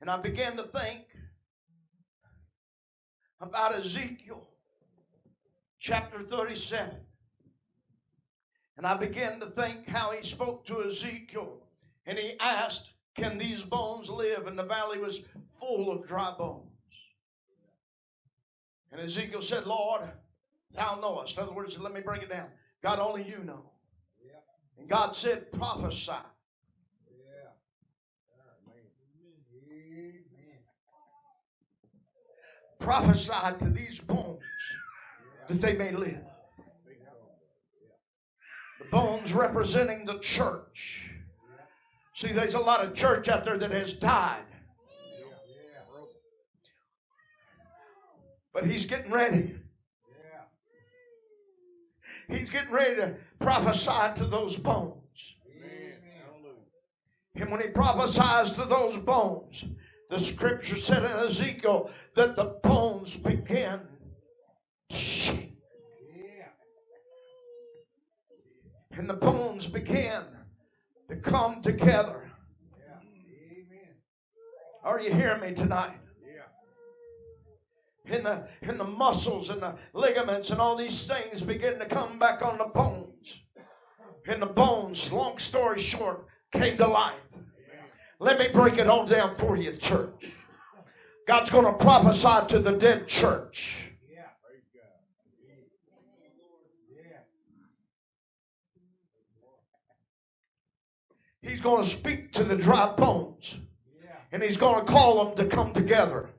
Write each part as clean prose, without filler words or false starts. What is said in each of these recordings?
And I began to think about Ezekiel chapter 37. And I began to think how he spoke to Ezekiel. And he asked, can these bones live? And the valley was full of dry bones. And Ezekiel said, Lord, thou knowest. In other words, let me break it down. God, only you know. And God said, prophesy. Prophesy to these bones that they may live. The bones representing the church. See, there's a lot of church out there that has died. But he's getting ready. He's getting ready to prophesy to those bones. And when he prophesies to those bones, the scripture said in Ezekiel that the bones began to shake. And the bones began to come together. Are you hearing me tonight? And the muscles and the ligaments and all these things begin to come back on the bones. And the bones, long story short, came to life. Let me break it all down for you, church. God's going to prophesy to the dead church. He's going to speak to the dry bones. And he's going to call them to come together.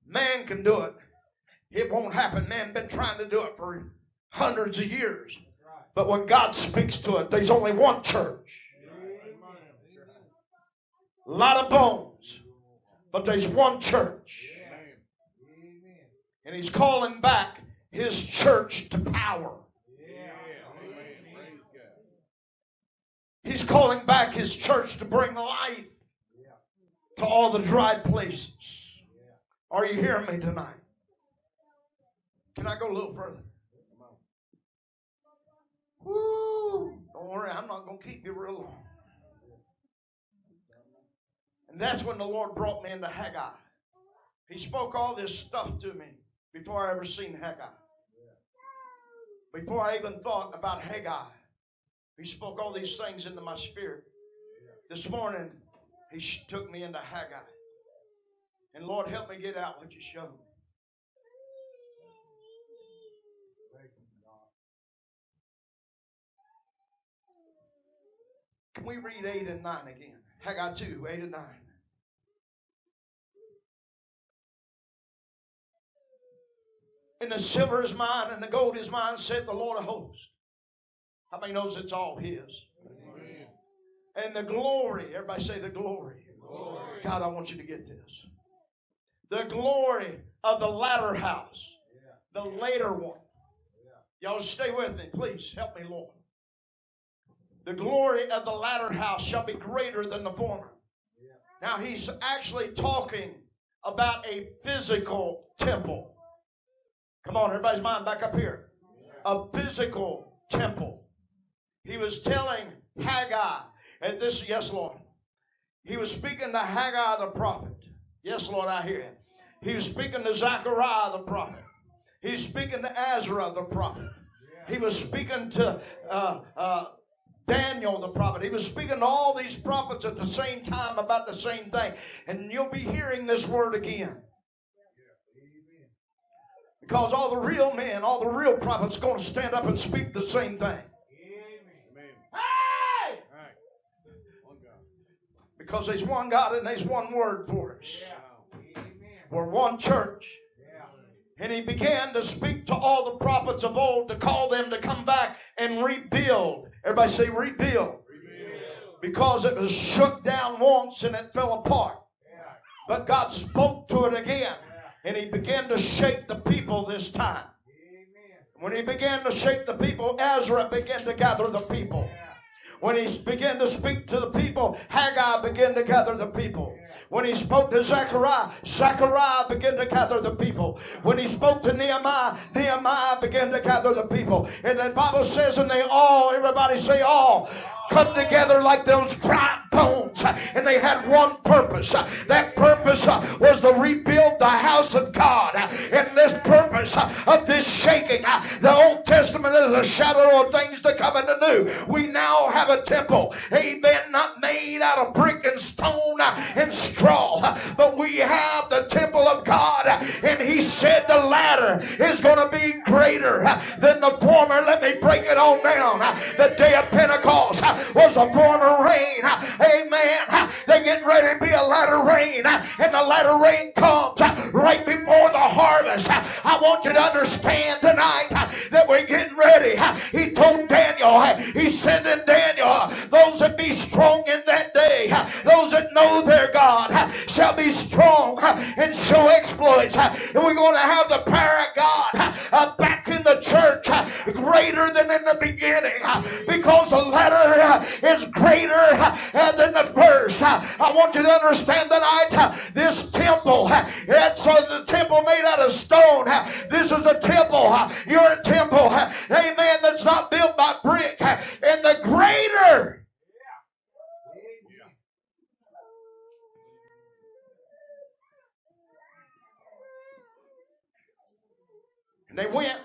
Man can do it. It won't happen. Man been trying to do it for hundreds of years. But when God speaks to it, there's only one church. A lot of bones. But there's one church. And he's calling back his church to power. He's calling back his church to bring life to all the dry places. Are you hearing me tonight? Can I go a little further? Woo! Don't worry, I'm not going to keep you real long. And that's when the Lord brought me into Haggai. He spoke all this stuff to me before I ever seen Haggai. Before I even thought about Haggai, he spoke all these things into my spirit. This morning, he took me into Haggai. And Lord, help me get out what you showed me. Can we read 8 and 9 again? Haggai 2, 8 and 9. And the silver is mine and the gold is mine, said the Lord of hosts. How many knows it's all his? Amen. And the glory, everybody say the glory. Glory. God, I want you to get this. The glory of the latter house. Yeah. The later one. Yeah. Y'all stay with me, please. Help me, Lord. The glory of the latter house shall be greater than the former. Yeah. Now he's actually talking about a physical temple. Come on, everybody's mind back up here. Yeah. A physical temple. He was telling Haggai, and this, yes, Lord. He was speaking to Haggai the prophet. Yes, Lord, I hear him. He was speaking to Zechariah the prophet. He was speaking to Ezra the prophet. He was speaking to Daniel the prophet. He was speaking to all these prophets at the same time about the same thing. And you'll be hearing this word again. Because all the real men, all the real prophets are going to stand up and speak the same thing. Hey! Because there's one God and there's one word for us. We're one church. And he began to speak to all the prophets of old to call them to come back and rebuild. Everybody say rebuild. Rebuild. Because it was shook down once and it fell apart. But God spoke to it again. And he began to shake the people this time. When he began to shake the people, Ezra began to gather the people. When he began to speak to the people, Haggai began to gather the people. When he spoke to Zechariah, Zechariah began to gather the people. When he spoke to Nehemiah, Nehemiah began to gather the people. And the Bible says, and they all, everybody say all, come together like those dry bones, and they had one purpose. That purpose was to rebuild the house of God. And this purpose of this shaking, the Old Testament is a shadow of things to come in the new. We now have a temple, amen, not made out of brick and stone and straw, but we have the temple of God. And he said the latter is going to be greater than the former. Let me break it on down. The day of Pentecost was a former rain. Amen. They're getting ready to be a latter rain. And the latter rain comes right before the harvest. I want you to understand tonight that we're getting ready. He told Daniel, he said to Daniel, those that be strong in that day, those that know their God, shall be strong and show exploits. And we're going to have the power of God back in the church greater than in the beginning, because the latter is greater than the first. I want you to understand tonight, this temple, it's the temple made out of stone. This is a temple. You're a temple, amen, that's not built by brick. And the greater. And they went,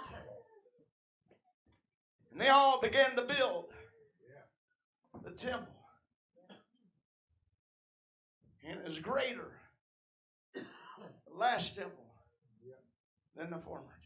and they all began to build the temple. And it was greater, the last temple, than the former.